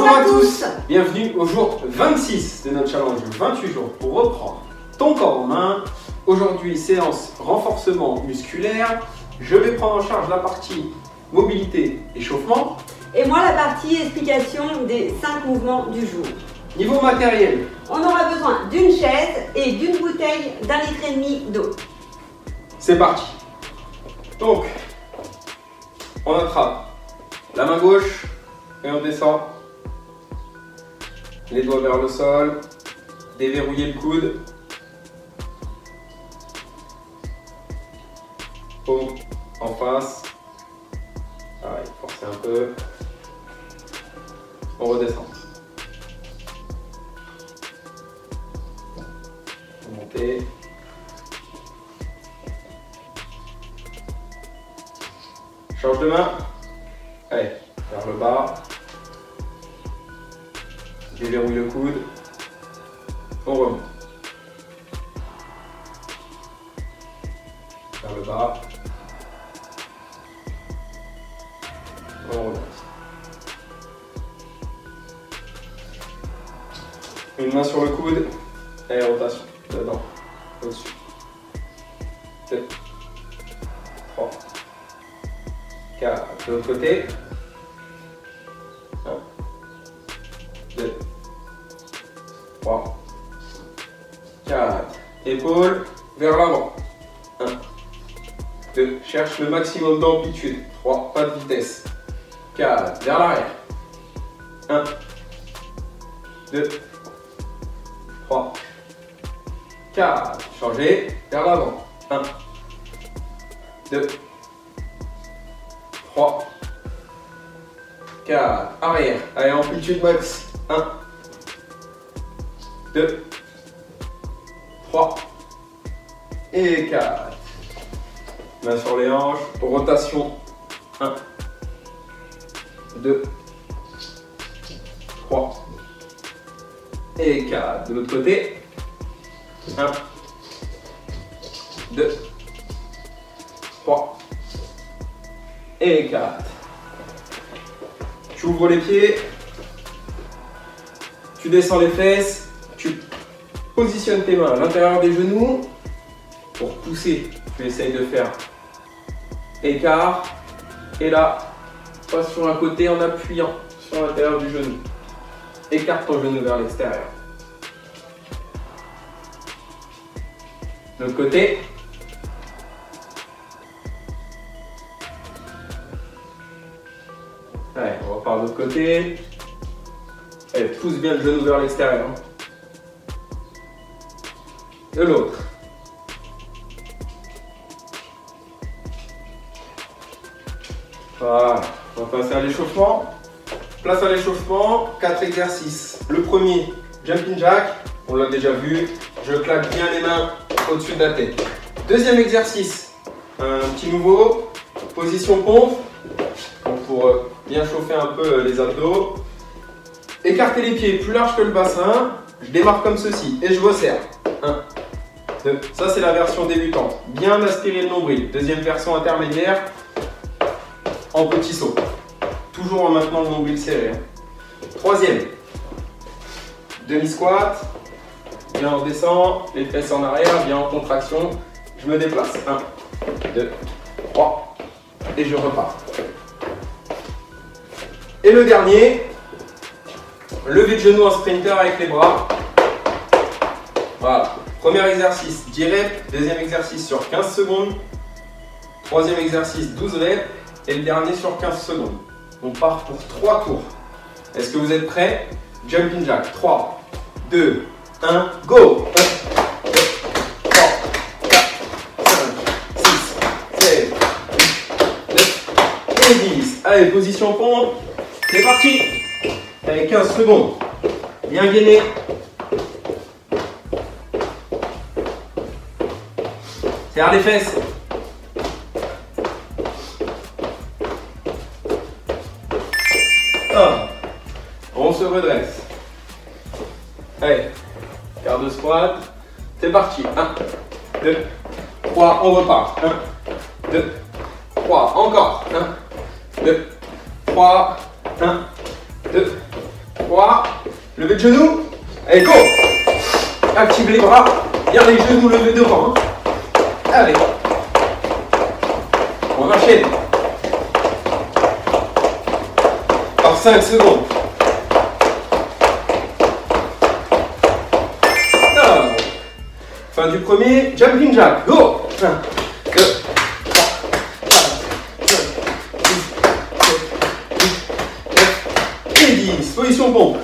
Bonjour à tous. Bienvenue au jour 26 de notre challenge 28 jours pour reprendre ton corps en main. Aujourd'hui, séance renforcement musculaire. Je vais prendre en charge la partie mobilité, échauffement. Et moi, la partie explication des 5 mouvements du jour. Niveau matériel, on aura besoin d'une chaise et d'une bouteille d'1,5 litre d'eau. C'est parti. Donc, on attrape la main gauche et on descend. Les doigts vers le sol, déverrouiller le coude. Paume en face. Pareil, forcez un peu. On redescend. Montez. Change de main. Allez, vers le bas. Déverrouille le coude. On remonte. Vers le bas. On remonte. Une main sur le coude. Et rotation. Dedans. Au-dessus. 2. 3. 4. De l'autre côté. 1. 2. 3. 4. Épaules vers l'avant. 1. 2. Cherche le maximum d'amplitude. 3. Pas de vitesse. 4. Vers l'arrière. 1. 2. 3. 4. Changez vers l'avant. 1. 2. 3. 4. Arrière. Allez, amplitude max. 1. 2. 3. Et 4. Main sur les hanches. Rotation. 1. 2. 3. Et 4. De l'autre côté. 1. 2. 3. Et 4. Tu ouvres les pieds. Tu descends les fesses. Tu positionnes tes mains à l'intérieur des genoux. Pour pousser, tu essayes de faire écart. Et là, passe sur un côté en appuyant sur l'intérieur du genou. Écarte ton genou vers l'extérieur. De l'autre côté. Allez, on repart de l'autre côté. Allez, pousse bien le genou vers l'extérieur. De l'autre. Voilà, on va passer à l'échauffement. Place à l'échauffement, 4 exercices. Le premier, jumping jack, on l'a déjà vu. Je claque bien les mains au-dessus de la tête. Deuxième exercice, un petit nouveau, position pompe, pour bien chauffer un peu les abdos. Écartez les pieds plus large que le bassin, je démarre comme ceci et je resserre. 1, 2, ça c'est la version débutante. Bien aspirer le nombril. Deuxième version intermédiaire, en petit saut. Toujours en maintenant le nombril serré. Troisième, demi-squat. Bien on descend, les fesses en arrière, bien en contraction. Je me déplace. 1, 2, 3. Et je repars. Et le dernier, lever de genou en sprinter avec les bras. Voilà. Premier exercice, 10 reps. Deuxième exercice sur 15 secondes. Troisième exercice, 12 reps. Et le dernier sur 15 secondes. On part pour 3 tours. Est-ce que vous êtes prêts? Jumping jack. 3, 2, 1, go! 1, 2, 3, 4, 5, 6, 7, 8, 9 et 10. Allez, position pompe. C'est parti! Allez, 15 secondes. Bien gainé. Serre les fesses. On se redresse. Allez, quart de squat. C'est parti. 1, 2, 3, on repart. 1, 2, 3, encore. 1, 2, 3, 1, 2, 3. Levez le genou. Allez, go. Activez les bras. Bien les genoux levés devant. Allez. On enchaîne. Par 5 secondes. Fin du premier, jumping jack. Go. 1, 2, 3, 4, 5, 6, 7, 8, 9 et 10. Position pompe.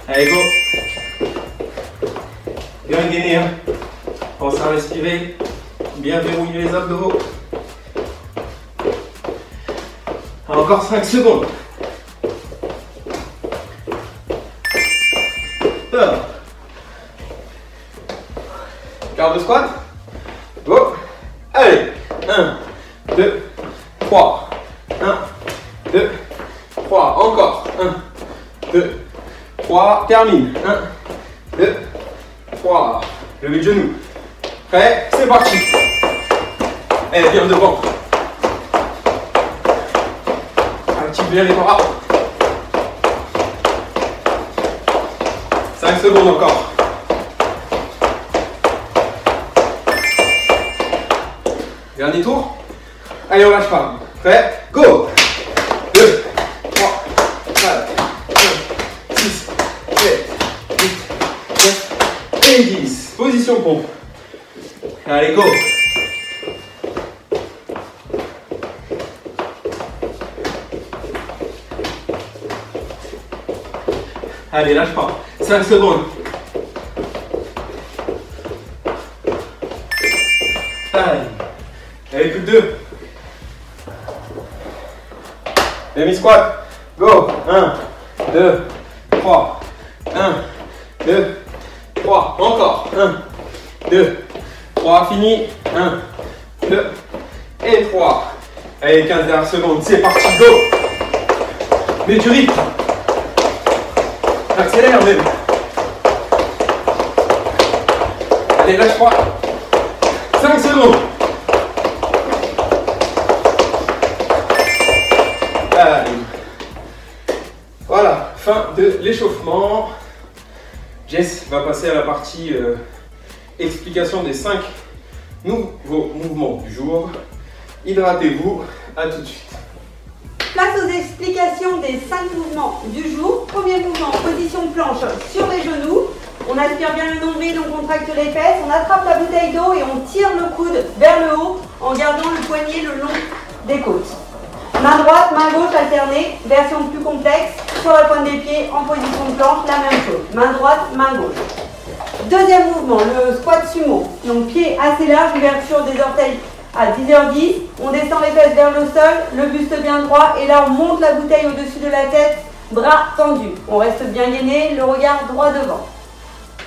Allez, go. Bien gainé. Hein. Pensez à respirer. Bien verrouiller les abdos. Encore 5 secondes. Quart de squat. Go. Allez. 1, 2, 3. 1, 2, 3. Encore. 1, 2, 3. Termine. 1, 2, 3. Levez le genou. Prêt? C'est parti. Allez, viens devant. Active bien les bras. 5 secondes encore. Dernier tour. Allez, on lâche pas. Prêt? Go! 2, 3, 4, 5, 6, 7, 8, 9 et 10. Position pompe. Allez, go! Allez, lâche pas. 5 secondes. Allez. Allez, plus que 2. Demi-squat. Go. 1, 2, 3. 1, 2, 3. Encore. 1, 2, 3. Fini. 1, 2 et 3. Allez, 15 dernières secondes. C'est parti. Go. Mets du rythme. Accélère même. Allez, lâche pas. 5 secondes. Allez. Voilà, fin de l'échauffement. Jess va passer à la partie explication des 5 nouveaux mouvements du jour. Hydratez-vous. À tout de suite. Place aux explications des 5 mouvements du jour. Premier mouvement, position planche sur les genoux. On aspire bien le nombril, on contracte les fesses, on attrape la bouteille d'eau et on tire le coude vers le haut en gardant le poignet le long des côtes. Main droite, main gauche alternée, version plus complexe, sur la pointe des pieds en position de planche, la même chose. Main droite, main gauche. Deuxième mouvement, le squat sumo. Donc pied assez large, ouverture des orteils à 10h10, on descend les fesses vers le sol, le buste bien droit et là on monte la bouteille au-dessus de la tête, bras tendus. On reste bien gainé, le regard droit devant.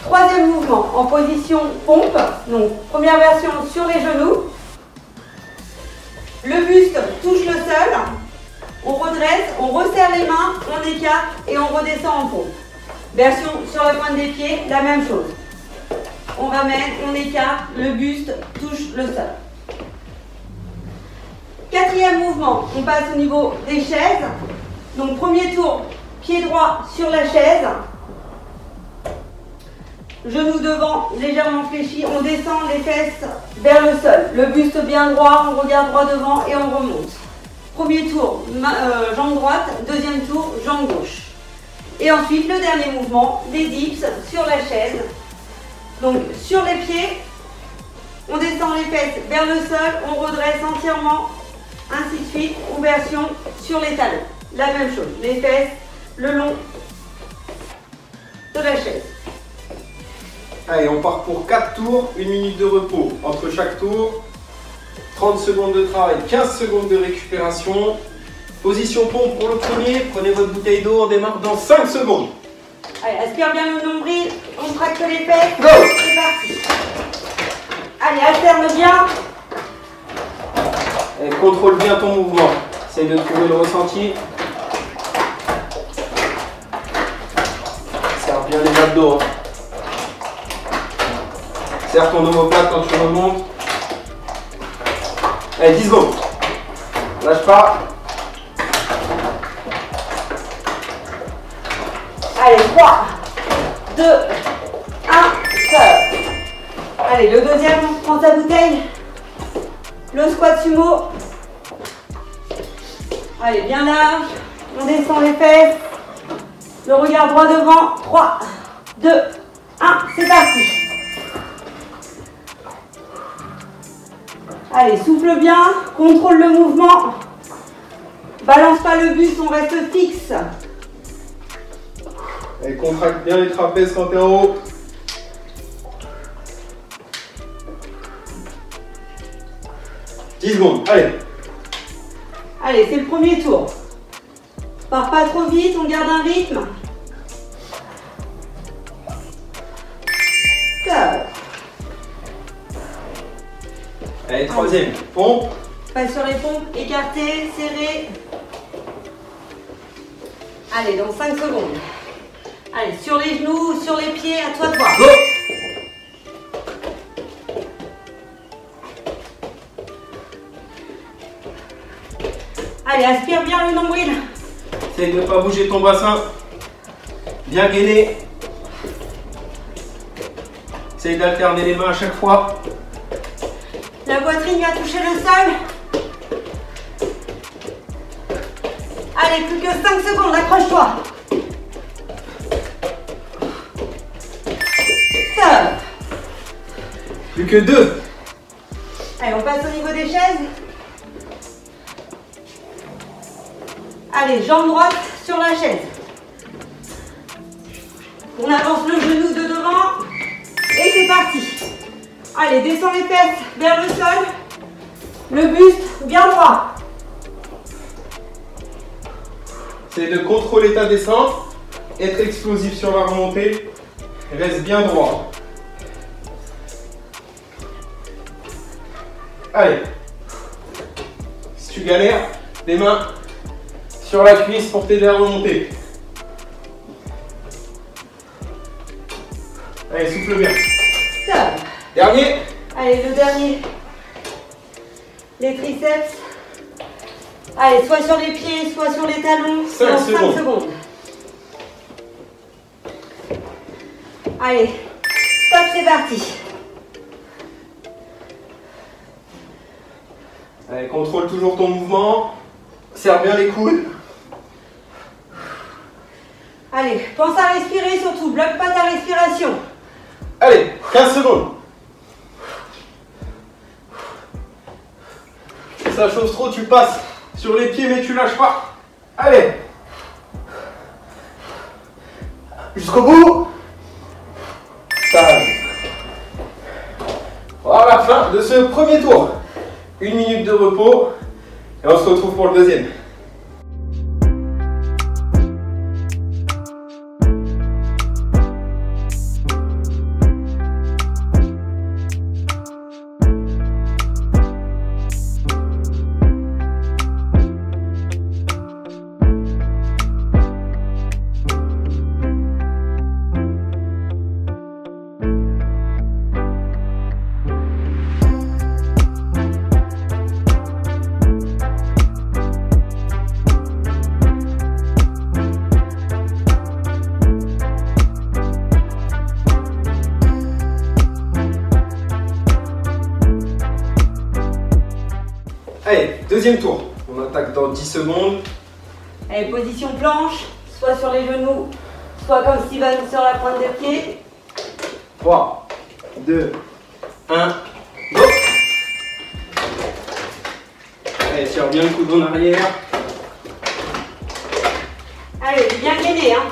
Troisième mouvement en position pompe, donc première version sur les genoux. Le buste touche le sol, on redresse, on resserre les mains, on écarte et on redescend en pompe. Version sur la pointe des pieds, la même chose. On ramène, on écarte, le buste touche le sol. Quatrième mouvement, on passe au niveau des chaises. Donc premier tour, pied droit sur la chaise. Genoux devant, légèrement fléchis. On descend les fesses vers le sol. Le buste bien droit, on regarde droit devant et on remonte. Premier tour, jambe droite. Deuxième tour, jambe gauche. Et ensuite, le dernier mouvement, les dips sur la chaise. Donc sur les pieds, on descend les fesses vers le sol, on redresse entièrement. Ainsi de suite, ou version sur les talons. La même chose, les fesses le long de la chaise. Allez, on part pour 4 tours, 1 minute de repos entre chaque tour. 30 secondes de travail, 15 secondes de récupération. Position pompe pour le premier. Prenez votre bouteille d'eau, on démarre dans 5 secondes. Allez, aspire bien le nombril, on tracte les fesses. Go! C'est parti. Allez, alterne bien. Et contrôle bien ton mouvement. Essaye de trouver le ressenti. Serre bien les abdos. Serre ton omoplate quand tu remontes. Allez, 10 secondes. Lâche pas. Allez, 3, 2, 1, top. Allez, le deuxième, on prend sa bouteille. Le squat sumo. Allez, bien large. On descend les fesses. Le regard droit devant. 3, 2, 1, c'est parti. Allez, souffle bien, contrôle le mouvement. Balance pas le buste, on reste fixe. Allez, contracte bien les trapèzes quand t'es en haut. « 10 secondes, allez. Allez, c'est le premier tour. Pars pas trop vite, on garde un rythme. Top. Allez, troisième, pompe. Pas sur les pompes, écartées, serrées. Allez, dans 5 secondes. Allez, sur les genoux, sur les pieds, à toi de voir. Go. Allez, aspire bien le nombril. Essaye de ne pas bouger ton bassin. Bien gainé. Essaye d'alterner les mains à chaque fois. La poitrine vient toucher le sol. Allez, plus que 5 secondes, accroche-toi. Top. Plus que 2. Allez, on passe au niveau des chaises. Allez, jambe droite sur la chaise. On avance le genou de devant. Et c'est parti. Allez, descends les fesses vers le sol. Le buste bien droit. C'est de contrôler ta descente. Être explosif sur la remontée. Reste bien droit. Allez. Si tu galères, les mains sur la cuisse pour t'aider à remonter. Allez, souffle bien. Top. Dernier. Allez, le dernier. Les triceps. Allez, soit sur les pieds, soit sur les talons. 5 dans secondes. 5 secondes. Allez, top, c'est parti. Allez, contrôle toujours ton mouvement. Serre bien les coudes. Allez, pense à respirer surtout. Bloque pas ta respiration. Allez, 15 secondes. Si ça chauffe trop, tu passes sur les pieds mais tu lâches pas. Allez. Jusqu'au bout. Voilà la fin de ce premier tour. 1 minute de repos et on se retrouve pour le deuxième. Allez, deuxième tour. On attaque dans 10 secondes. Allez, position planche, soit sur les genoux, soit comme Steven sur la pointe des pieds. 3, 2, 1, go. Allez, tire bien le coude en arrière. Allez, bien gainé, hein.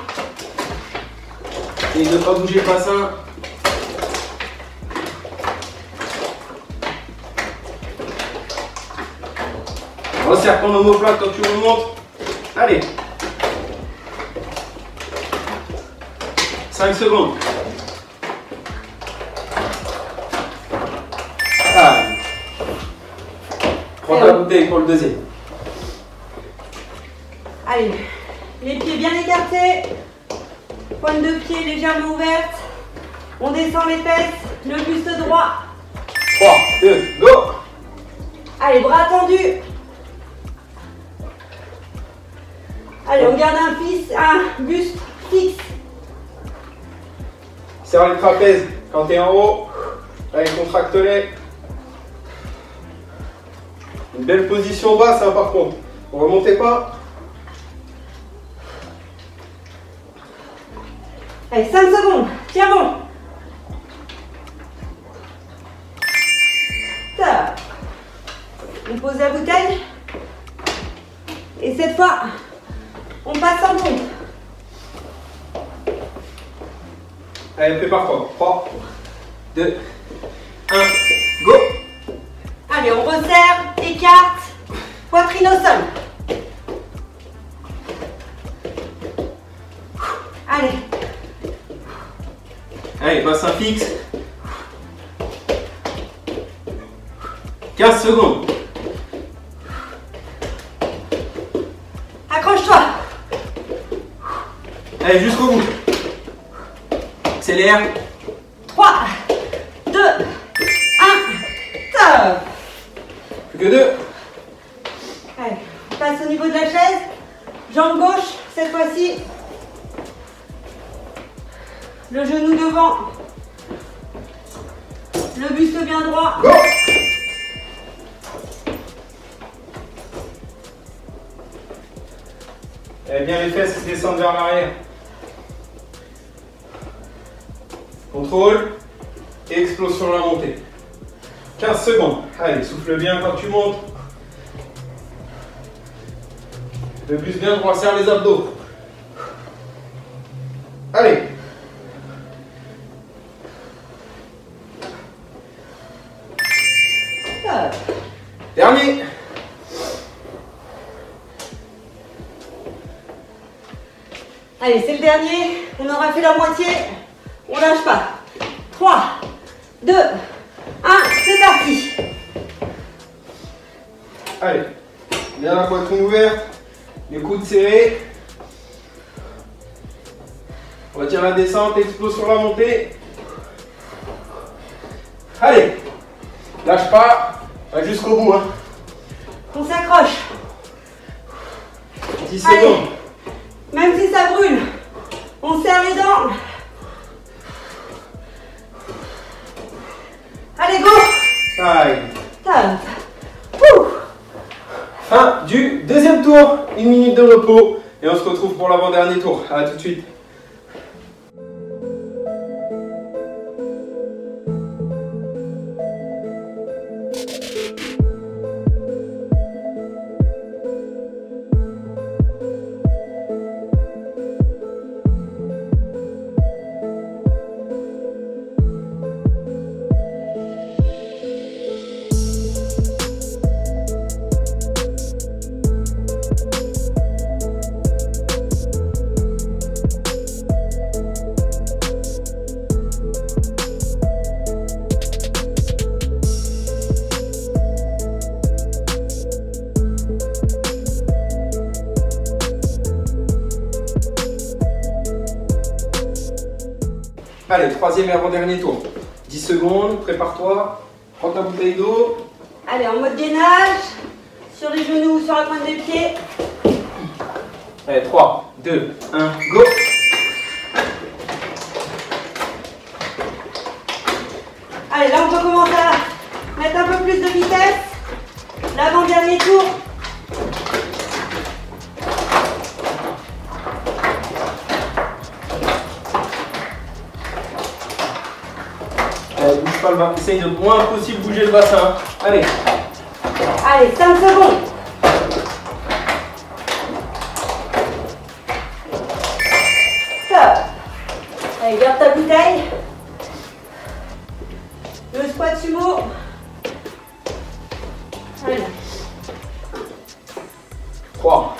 Et ne pas bouger le bassin. Resserre ton omoplate quand tu remontes. Allez. 5 secondes. Allez. Prends ta bouteille pour le deuxième. Allez, les pieds bien écartés. Pointe de pied légèrement ouverte. On descend les fesses, le buste droit. 3, 2, go. Allez, bras tendus. Allez, on garde un buste fixe. Serre les trapèzes quand tu es en haut. Allez, contracte-les. Une belle position basse, hein, par contre. Ne remontez pas. Allez, 5 secondes. Tiens bon. Ça. On pose la bouteille. Et cette fois, on passe en pompe. Allez, prépare-toi. 3, 2, 1, go! Allez, on resserre, écarte, poitrine au sol. Allez. Allez, bassin fixe. 15 secondes. Accroche-toi. Allez, jusqu'au bout. Accélère. 3, 2, 1, top. Plus que 2. Allez, on passe au niveau de la chaise. Jambe gauche, cette fois-ci. Le genou devant. Le buste bien droit. Go! Allez, bien les fesses qui descendent vers l'arrière. Contrôle. Et explose sur la montée. 15 secondes. Allez, souffle bien quand tu montes. Le buste bien droit, serre les abdos. Allez. Top. Dernier. Allez, c'est le dernier. On aura fait la moitié. On lâche pas. 3, 2, 1, c'est parti. Allez. Bien la poitrine ouverte. Les coudes serrés. Retire la descente, explose sur la montée. Allez. Lâche pas. Va jusqu'au bout. Hein. On s'accroche. 10 Allez. secondes. Même si ça brûle, on serre les dents. Allez, go. Allez. Top. Ouh. Fin du deuxième tour. 1 minute de repos. Et on se retrouve pour l'avant-dernier tour. À tout de suite. Allez, troisième et avant-dernier tour. 10 secondes, prépare-toi. Prends ta bouteille d'eau. Allez, en mode gainage. Sur les genoux, sur la pointe des pieds. Allez, 3, 2, 1, go! Allez, là, on peut commencer à mettre un peu plus de vitesse. L'avant-dernier tour. Bouge pas le bassin, essaye le moins possible de bouger le bassin. Allez. Allez, 5 secondes. Top. Allez, garde ta bouteille. Le squat sumo. Allez. 3,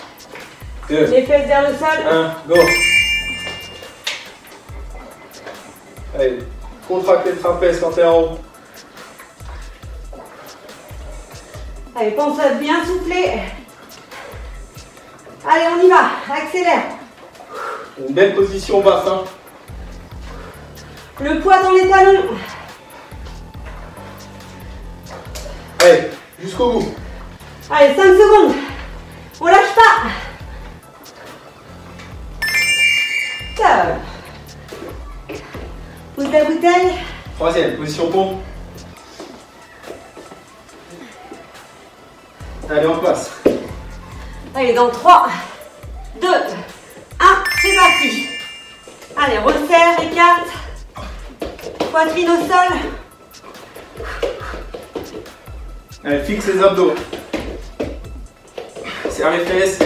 2, Les fesses vers le sol. 1, go! Allez, contracte les trapèzes quand t'es en haut. Allez, pense à bien souffler. Allez, on y va. Accélère. Une belle position basse. Hein. Le poids dans les talons. Allez, jusqu'au bout. Allez, 5 secondes. On lâche pas. Top. Pousse bouteille. Troisième, position pompe. Allez, on passe. Allez, dans 3, 2, 1, c'est parti. Allez, resserre, écarte. Poitrine au sol. Allez, fixe les abdos. Serre les fesses.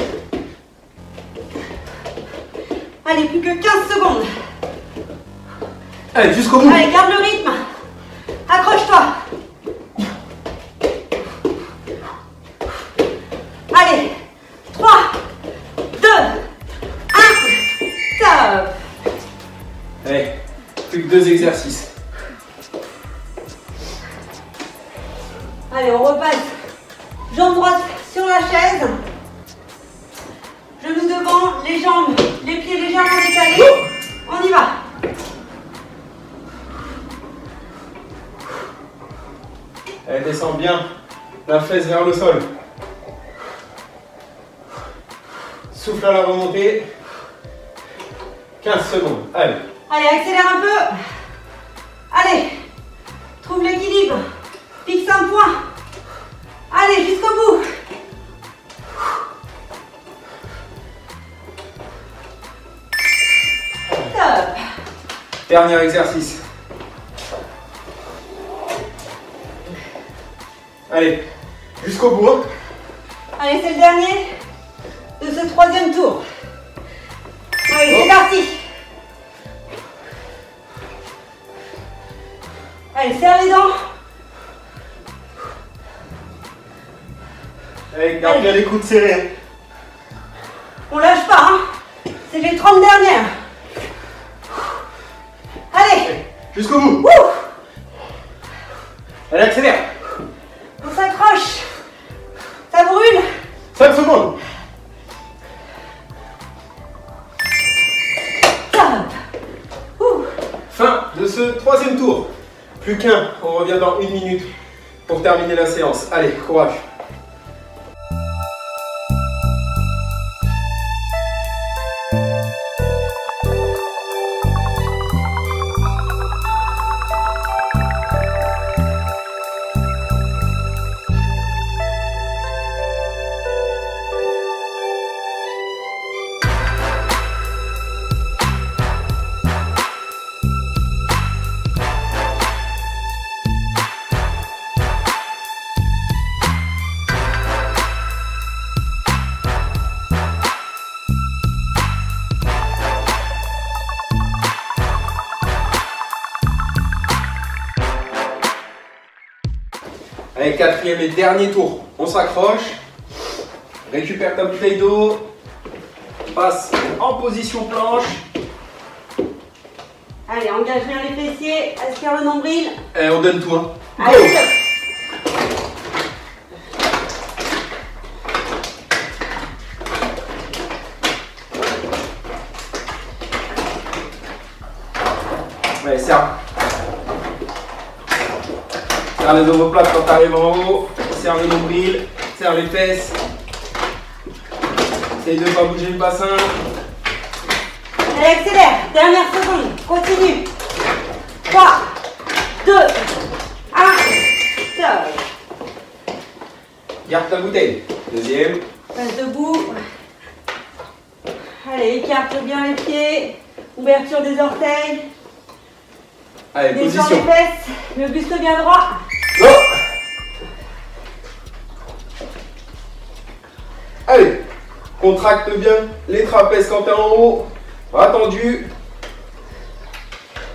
Allez, plus que 15 secondes. Allez, jusqu'au bout. Allez, garde le rythme. Accroche-toi. Allez, 3, 2, 1, top. Allez, plus que 2 exercices. Allez, on repasse. Jambe droite sur la chaise. Genoux devant, les jambes, les pieds légèrement décalés. On y va. Allez, descends bien la fesse vers le sol. Souffle à la remontée. 15 secondes. Allez. Allez, accélère un peu. Allez, trouve l'équilibre. Fixe un point. Allez, jusqu'au bout. Top. Dernier exercice. Allez, jusqu'au bout. Hein. Allez, c'est le dernier de ce troisième tour. Allez, c'est parti. Allez, serre les dents. Allez, garde bien les coudes serrés. On lâche pas, hein. C'est les 30 dernières. Allez. Jusqu'au bout. Ouh. Allez, accélère. On s'accroche. Ça brûle. 5 secondes. Top. Ouh. Fin de ce troisième tour. Plus qu'un. On revient dans 1 minute pour terminer la séance. Allez, courage. Allez, quatrième et dernier tour. On s'accroche. Récupère ta bouteille d'eau. Passe en position planche. Allez, engage bien les fessiers. Aspire le nombril. Et on donne tout. Hein. Allez, Go. top. Allez, serre. Serre les omoplates quand tu arrives en haut. Serre le nombril. Serre les fesses. Essaye de ne pas bouger le bassin. Allez, accélère. Dernière seconde. Continue. 3, 2, 1. Top. Garde ta bouteille. Deuxième. Passe debout. Allez, écarte bien les pieds. Ouverture des orteils. Allez, Descends position. les fesses. Le buste bien droit. Go. Allez, contracte bien les trapèzes quand tu es en haut. Attendu.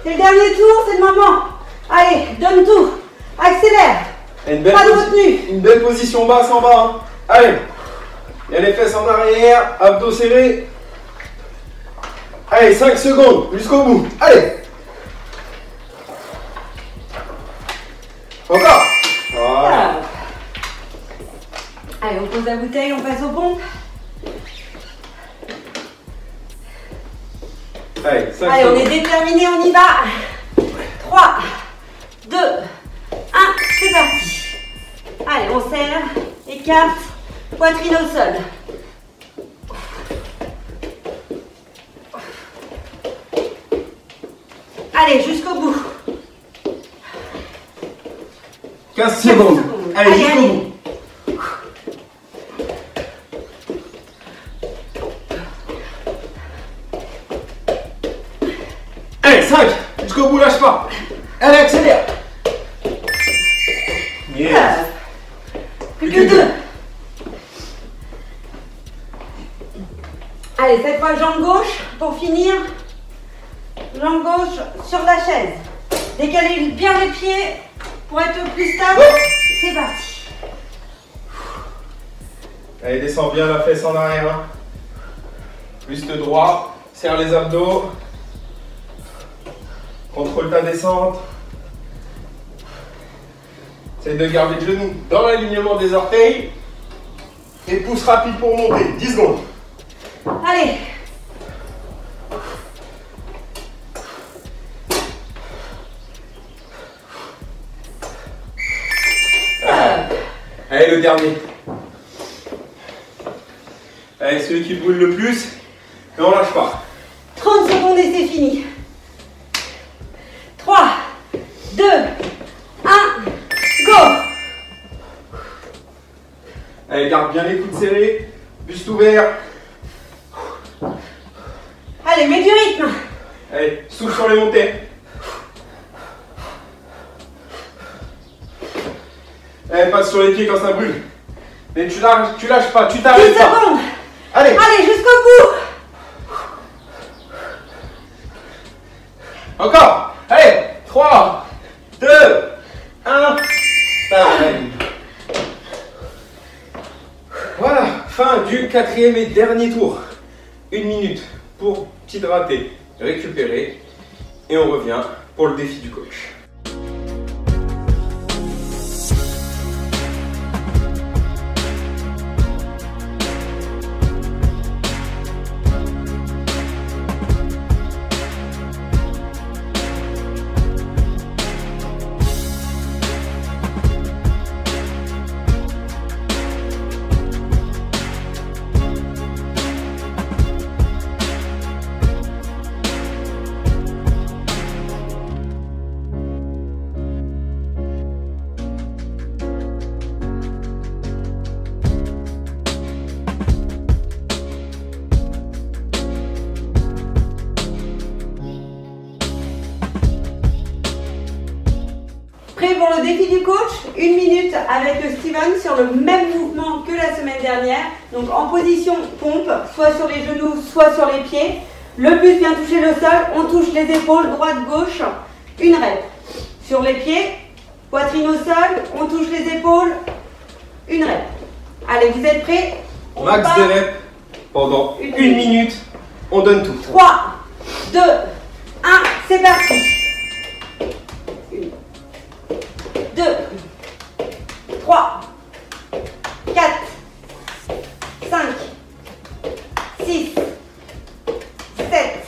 C'est le dernier tour, c'est le moment. Allez, donne tout. Accélère. Une belle, Pas de retenue. une belle position basse en bas. Hein. Allez. Il y a les fesses en arrière, abdos serrés. Allez, 5 secondes jusqu'au bout. Allez. Encore. Voilà. Allez, on pose la bouteille, on passe aux pompes. Allez, 5 Allez, on secondes. est déterminé, on y va. 3, 2, 1, c'est parti. Allez, on serre, écarte, poitrine au sol. Allez, jusqu'au bout. 15 secondes. Allez, jusqu'au bout. Allez, 5. Jusqu'au bout, lâche pas. Allez, accélère. Yes. Plus que 2. Allez, cette fois, jambe gauche pour finir. Jambe gauche sur la chaise. Décalez bien les pieds pour être plus stable. C'est parti. Allez, descends bien la fesse en arrière. Hein. Buste droit. Serre les abdos. Contrôle ta descente. Essaye de garder le genou dans l'alignement des orteils. Et pousse rapide pour monter. 10 secondes. Allez. Allez, le dernier. Allez, celui qui brûle le plus. Et on lâche pas. 30 secondes et c'est fini. 3, 2, 1, go! Allez, garde bien les coudes serrés. Buste ouvert. Allez, mets du rythme. Allez, souffle sur les montées. Allez, passe sur les pieds quand ça brûle. Mais tu lâches pas, tu 10 t'arrêtes pas. secondes. Allez. Allez, jusqu'au bout. Encore. Allez, 3, 2, 1. Pareil. Voilà, fin du 4e et dernier tour. 1 minute pour t'hydrater, récupérer. Et on revient pour le défi du coach. Prêt pour le défi du coach? 1 minute avec le Steven sur le même mouvement que la semaine dernière. Donc en position pompe, soit sur les genoux, soit sur les pieds. Le buste vient toucher le sol, on touche les épaules, droite, gauche, une rep. Sur les pieds, poitrine au sol, on touche les épaules, une rep. Allez, vous êtes prêts? On Max part. de reps pendant 1 minute. On donne tout. 3, 2, 1, c'est parti. 2, 3, 4, 5, 6, 7,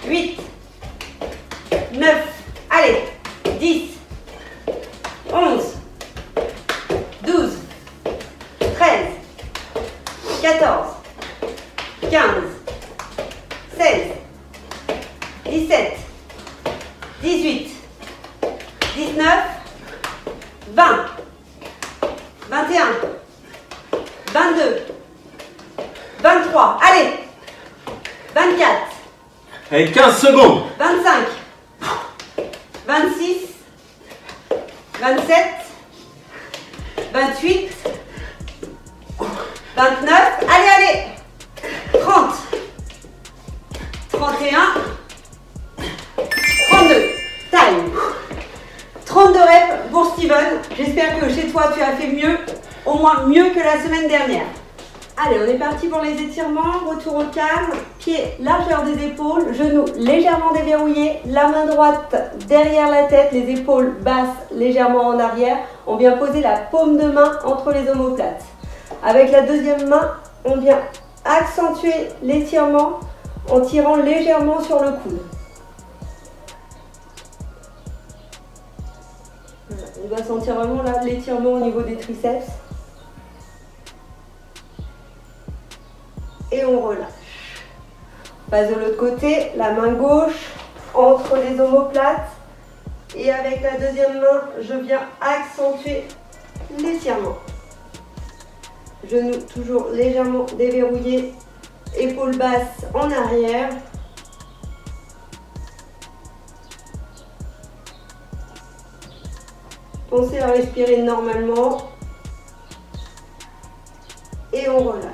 8, 9, allez, 10, 11, 12, 13, 14, 15, 16, 17, 18, 19, 20, 21, 22, 23, allez, 24, Allez, 15 secondes. 25, 26, 27, 28, 29, allez, 30, 31, 32, time. 32 reps pour Steven. J'espère que chez toi tu as fait mieux, au moins mieux que la semaine dernière. Allez, on est parti pour les étirements. Retour au calme. Pieds, largeur des épaules. Genoux légèrement déverrouillés. La main droite derrière la tête. Les épaules basses légèrement en arrière. On vient poser la paume de main entre les omoplates. Avec la deuxième main, on vient accentuer l'étirement en tirant légèrement sur le coude. On doit sentir vraiment l'étirement au niveau des triceps. Et on relâche. On passe de l'autre côté, la main gauche entre les omoplates. Et avec la deuxième main, je viens accentuer l'étirement. Genoux toujours légèrement déverrouillés, épaules basses en arrière. Pensez à respirer normalement. Et on relâche.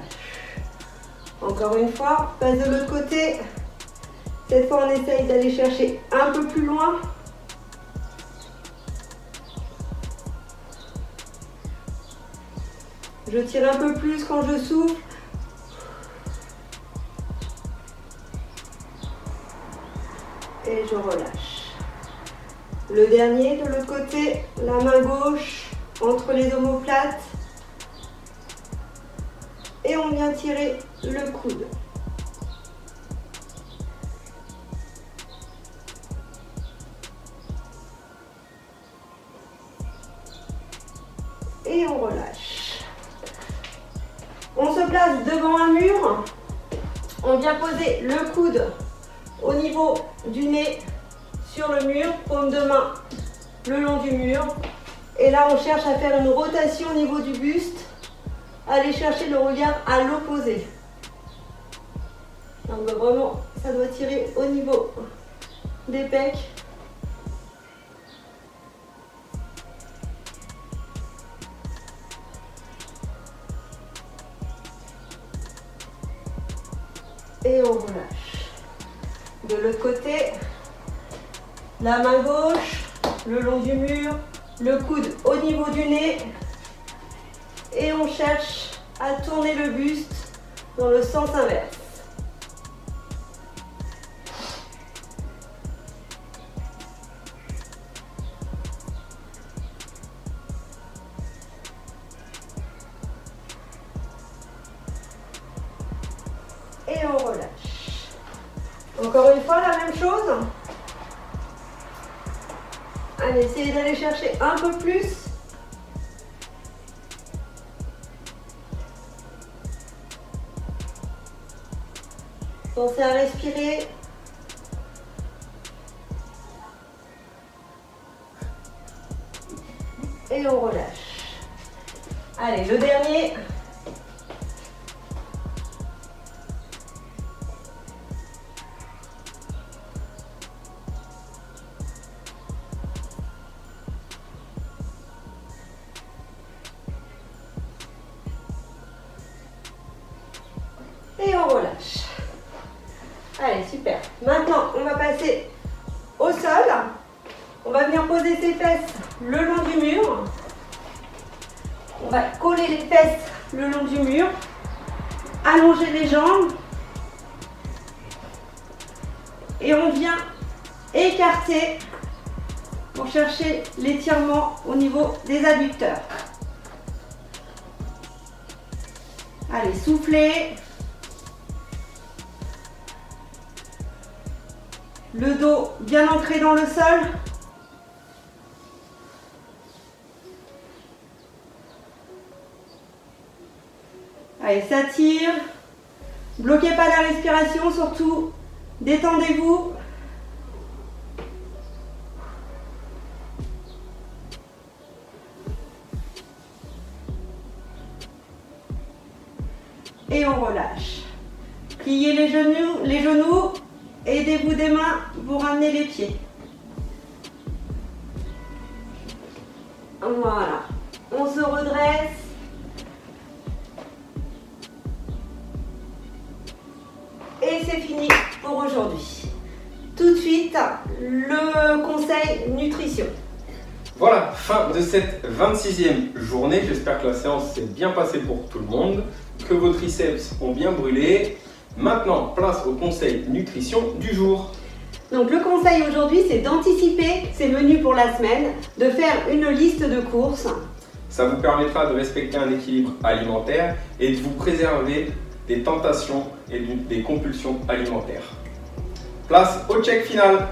Encore une fois, passe de l'autre côté. Cette fois, on essaye d'aller chercher un peu plus loin. Je tire un peu plus quand je souffle. Et je relâche. Le dernier, de l'autre côté, la main gauche entre les omoplates. Et on vient tirer le coude. Et on relâche. On se place devant un mur. On vient poser le coude au niveau du nez sur le mur, paume de main le long du mur. Et là, on cherche à faire une rotation au niveau du buste. Aller chercher le regard à l'opposé. Donc vraiment, ça doit tirer au niveau des pecs. Et on relâche. De l'autre côté, la main gauche, le long du mur, le coude au niveau du nez. Et on cherche à tourner le buste dans le sens inverse. Et on relâche. Encore une fois, la même chose. Allez, essayez d'aller chercher un peu plus. Pensez à respirer. Et on relâche. Allez, le dernier. Et on relâche. Allez, super. Maintenant, on va passer au sol. On va venir poser ses fesses le long du mur. On va coller les fesses le long du mur. Allonger les jambes. Et on vient écarter pour chercher l'étirement au niveau des adducteurs. Allez, soufflez. Le dos bien ancré dans le sol. Allez, ça tire. Bloquez pas la respiration, surtout détendez-vous. Et on relâche. Pliez les genoux. Aidez-vous des mains pour ramener les pieds. Voilà. On se redresse. Et c'est fini pour aujourd'hui. Tout de suite, le conseil nutrition. Voilà, fin de cette 26e journée. J'espère que la séance s'est bien passée pour tout le monde, que vos triceps ont bien brûlé. Maintenant, place au conseil nutrition du jour. Donc le conseil aujourd'hui, c'est d'anticiper ses menus pour la semaine, de faire une liste de courses. Ça vous permettra de respecter un équilibre alimentaire et de vous préserver des tentations et des compulsions alimentaires. Place au check final.